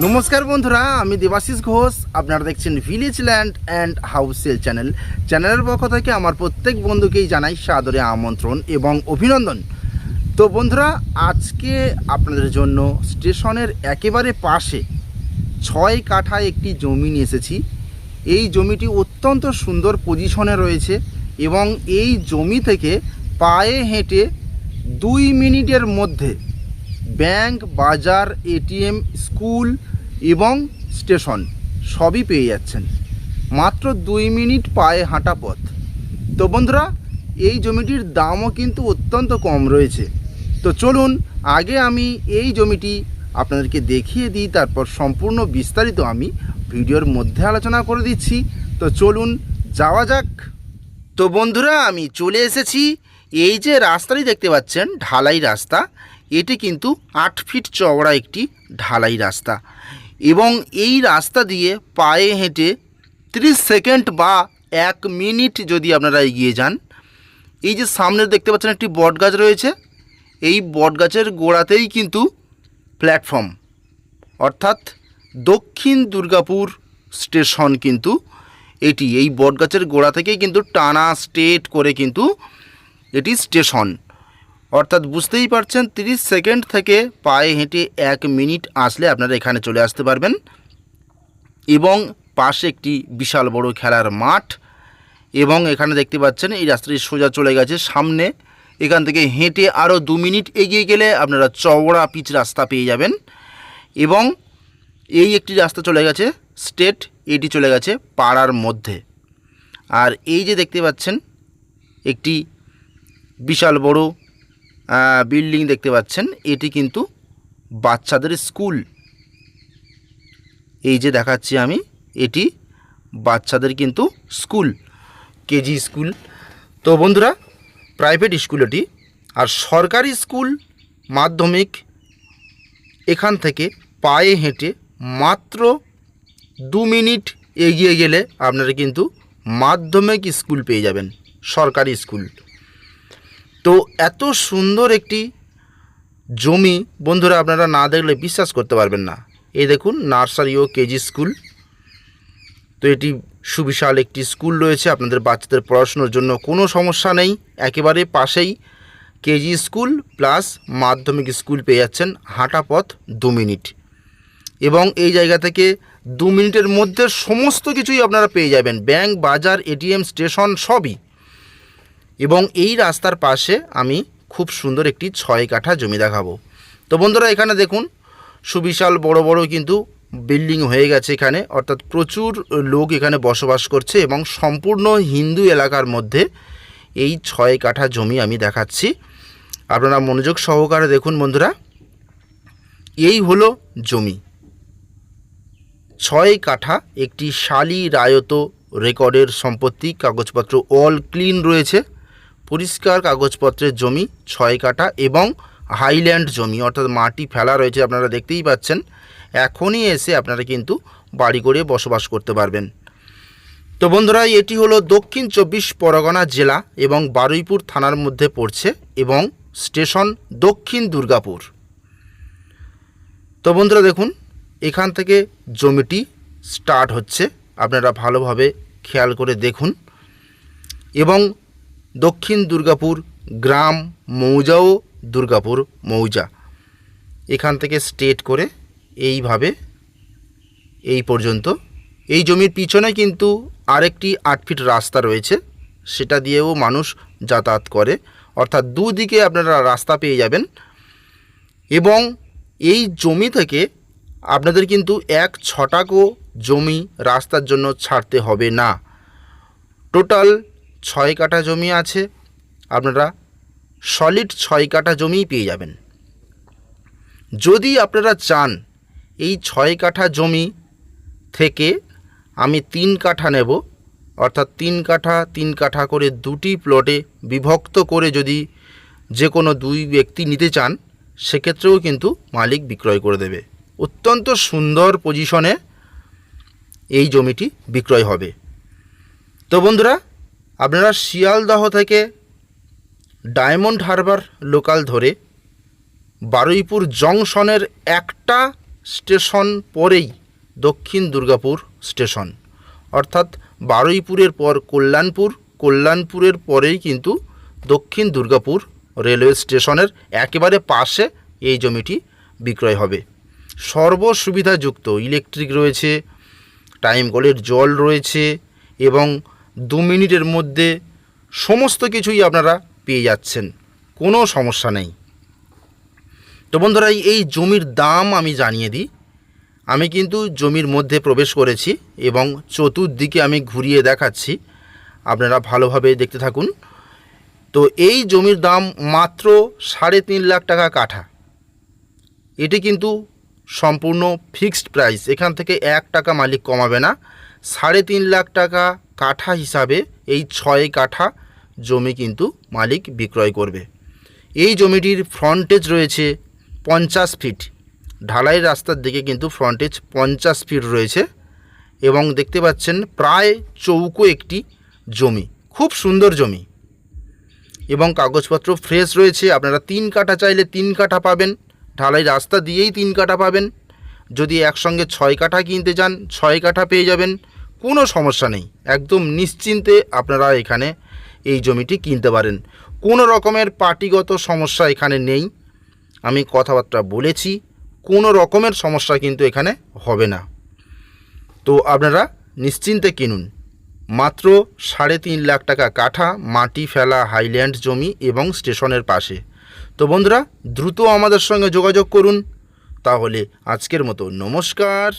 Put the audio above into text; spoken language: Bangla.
নমস্কার বন্ধুরা, আমি দেবাশিস ঘোষ। আপনারা দেখছেন village land and house sale চ্যানেলের পক্ষ থেকে আমার প্রত্যেক বন্ধুকেই জানাই সাদরে আমন্ত্রণ এবং অভিনন্দন। তো বন্ধুরা, আজকে আপনাদের জন্য স্টেশনের একেবারে পাশে 6 কাঠা একটি জমি নিয়ে এসেছি। এই জমিটি অত্যন্ত সুন্দর পজিশনে রয়েছে এবং এই জমি থেকে পায়ে হেঁটে 2 মিনিটের মধ্যে ব্যাংক, বাজার, এটিএম, স্কুল এবং স্টেশন সবই পেয়ে যাচ্ছেন মাত্র 2 মিনিট পায়ে হাঁটা পথ। তো বন্ধুরা, এই জমিটির দামও কিন্তু অত্যন্ত কম রয়েছে। তো চলুন আগে আমি এই জমিটি আপনাদেরকে দেখিয়ে দিই, তারপর সম্পূর্ণ বিস্তারিত আমি ভিডিওর মধ্যে আলোচনা করে দিচ্ছি। তো চলুন যাওয়া যাক। তো বন্ধুরা, আমি চলে এসেছি। এই যে রাস্তাটি দেখতে পাচ্ছেন, ঢালাই রাস্তা, এটি কিন্তু 8 ফিট চওড়া একটি ঢালাই রাস্তা এবং এই রাস্তা দিয়ে পায়ে হেঁটে 30 সেকেন্ড বা 1 মিনিট যদি আপনারা এগিয়ে যান, এই যে সামনে দেখতে পাচ্ছেন একটি বটগাছ রয়েছে, এই বটগাছের গোড়াতেই কিন্তু প্ল্যাটফর্ম, অর্থাৎ দক্ষিণ দুর্গাপুর স্টেশন কিন্তু এটি। এই বটগাছের গোড়া থেকেই কিন্তু টানা স্ট্রেট করে কিন্তু এটি স্টেশন, অর্থাৎ বুঝতেই পারছেন 30 সেকেন্ড থেকে পায়ে হেঁটে 1 মিনিট আসলে আপনারা এখানে চলে আসতে পারবেন। এবং পাশে একটি বিশাল বড় খেলার মাঠ এবং এখানে দেখতে পাচ্ছেন এই রাস্তাটি সোজা চলে গেছে সামনে। এখান থেকে হেঁটে আরও 2 মিনিট এগিয়ে গেলে আপনারা চওড়া পিচ রাস্তা পেয়ে যাবেন এবং এই একটি রাস্তা চলে গেছে স্ট্রেট, এটি চলে গেছে পাড়ার মধ্যে। আর এই যে দেখতে পাচ্ছেন একটি বিশাল বড় বিল্ডিং দেখতে পাচ্ছেন, এটি কিন্তু বাচ্চাদের স্কুল। এই যে দেখাচ্ছি আমি, এটি বাচ্চাদের কিন্তু স্কুল, কেজি স্কুল। তো বন্ধুরা, প্রাইভেট স্কুল এটি। আর সরকারি স্কুল মাধ্যমিক এখান থেকে পায়ে হেঁটে মাত্র 2 মিনিট এগিয়ে গেলে আপনারা কিন্তু মাধ্যমিক স্কুল পেয়ে যাবেন, সরকারি স্কুল। তো এত সুন্দর একটি জমি বন্ধুরা, আপনারা না দেখলে বিশ্বাস করতে পারবেন না। এই দেখুন, নার্সারি ও কেজি স্কুল। তো এটি সুবিশাল একটি স্কুল রয়েছে, আপনাদের বাচ্চাদের পড়াশোনার জন্য কোনো সমস্যা নেই। একেবারে পাশেই কেজি স্কুল প্লাস মাধ্যমিক স্কুল পেয়ে যাচ্ছেন, হাঁটা পথ 2 মিনিট। এবং এই জায়গা থেকে 2 মিনিটের মধ্যে সমস্ত কিছুই আপনারা পেয়ে যাবেন, ব্যাংক, বাজার, এটিএম, স্টেশন সবই। এবং এই রাস্তার পাশে আমি খুব সুন্দর একটি 6 কাঠা জমি দেখাবো। তো বন্ধুরা, এখানে দেখুন সুবিশাল বড় বড় কিন্তু বিল্ডিং হয়ে গেছে এখানে, অর্থাৎ প্রচুর লোক এখানে বসবাস করছে এবং সম্পূর্ণ হিন্দু এলাকার মধ্যে এই 6 কাঠা জমি আমি দেখাচ্ছি। আপনারা মনোযোগ সহকারে দেখুন বন্ধুরা। এই হলো জমি, 6 কাঠা একটি শালি রায়ত রেকর্ডের সম্পত্তি, কাগজপত্র অল ক্লিন রয়েছে, পরিষ্কার কাগজপত্রের জমি 6 কাঠা এবং হাইল্যান্ড জমি, অর্থাৎ মাটি ফেলা রয়েছে, আপনারা দেখতেই পাচ্ছেন। এখনই এসে আপনারা কিন্তু বাড়ি করে বসবাস করতে পারবেন। তো বন্ধুরা, এটি হলো দক্ষিণ 24 পরগনা জেলা এবং বারুইপুর থানার মধ্যে পড়ছে এবং স্টেশন দক্ষিণ দুর্গাপুর। তো বন্ধুরা দেখুন, এখান থেকে জমিটি স্টার্ট হচ্ছে, আপনারা ভালোভাবে খেয়াল করে দেখুন। এবং দক্ষিণ দুর্গাপুর গ্রাম, মৌজাও দুর্গাপুর মৌজা, এখান থেকে স্ট্রেট করে এইভাবে এই পর্যন্ত। এই জমির পিছনে কিন্তু আরেকটি 8 ফিট রাস্তা রয়েছে, সেটা দিয়েও মানুষ যাতায়াত করে, অর্থাৎ দুদিকে আপনারা রাস্তা পেয়ে যাবেন। এবং এই জমি থেকে আপনাদের কিন্তু 1 ছটাকও জমি রাস্তার জন্য ছাড়তে হবে না। টোটাল 6 কাঠা জমি আছে, আপনারা সলিড 6 কাঠা জমিই পেয়ে যাবেন। যদি আপনারা চান এই 6 কাঠা জমি থেকে আমি 3 কাঠা নেব, অর্থাৎ 3 কাঠা 3 কাঠা করে 2টি প্লটে বিভক্ত করে যদি যে কোনো 2 ব্যক্তি নিতে চান, সেক্ষেত্রেও কিন্তু মালিক বিক্রয় করে দেবে। অত্যন্ত সুন্দর পজিশনে এই জমিটি বিক্রয় হবে। তো বন্ধুরা, আপনারা শিয়ালদহ থেকে ডায়মন্ড হারবার লোকাল ধরে বারুইপুর জংশনের একটা স্টেশন পরেই দক্ষিণ দুর্গাপুর স্টেশন, অর্থাৎ বারুইপুরের পর কল্যাণপুর, কল্যাণপুরের পরেই কিন্তু দক্ষিণ দুর্গাপুর রেলওয়ে স্টেশনের একেবারে পাশে এই জমিটি বিক্রয় হবে। সর্বসুবিধাযুক্ত ইলেকট্রিক রয়েছে, টাইম কলের জল রয়েছে এবং 2 মিনিটের মধ্যে সমস্ত কিছুই আপনারা পেয়ে যাচ্ছেন, কোনো সমস্যা নেই। তো বন্ধুরা, এই জমির দাম আমি জানিয়ে দিই। আমি কিন্তু জমির মধ্যে প্রবেশ করেছি এবং চতুর্দিকে আমি ঘুরিয়ে দেখাচ্ছি, আপনারা ভালোভাবে দেখতে থাকুন। তো এই জমির দাম মাত্র 3.5 লাখ টাকা কাঠা। এটি কিন্তু সম্পূর্ণ ফিক্সড প্রাইস, এখান থেকে 1 টাকা মালিক কমাবে না। 3.5 লাখ টাকা কাঠা হিসাবে এই 6 কাঠা জমি কিন্তু মালিক বিক্রয় করবে। এই জমিটির ফ্রন্টেজ রয়েছে 50 ফিট, ঢালাই রাস্তার দিকে কিন্তু ফ্রন্টেজ 50 ফিট রয়েছে এবং দেখতে পাচ্ছেন প্রায় চৌকো একটি জমি, খুব সুন্দর জমি এবং কাগজপত্র ফ্রেশ রয়েছে। আপনারা 3 কাঠা চাইলে 3 কাঠা পাবেন, ঢালাই রাস্তা দিয়েই 3 কাঠা পাবেন। যদি একসঙ্গে 6 কাঠা কিনতে চান 6 কাঠা পেয়ে যাবেন, কোনো সমস্যা নেই। একদম নিশ্চিন্তে আপনারা এখানে এই জমিটি কিনতে পারেন, কোনো রকমের পার্টিগত সমস্যা এখানে নেই। আমি কথাবার্তা বলেছি, কোনো রকমের সমস্যা কিন্তু এখানে হবে না। তো আপনারা নিশ্চিন্তে কিনুন। মাত্র 3.5 লাখ টাকা কাঠা, মাটি ফেলা হাইল্যান্ড জমি এবং স্টেশনের পাশে। তো বন্ধুরা, দ্রুত আমাদের সঙ্গে যোগাযোগ করুন। তাহলে আজকের মতো নমস্কার।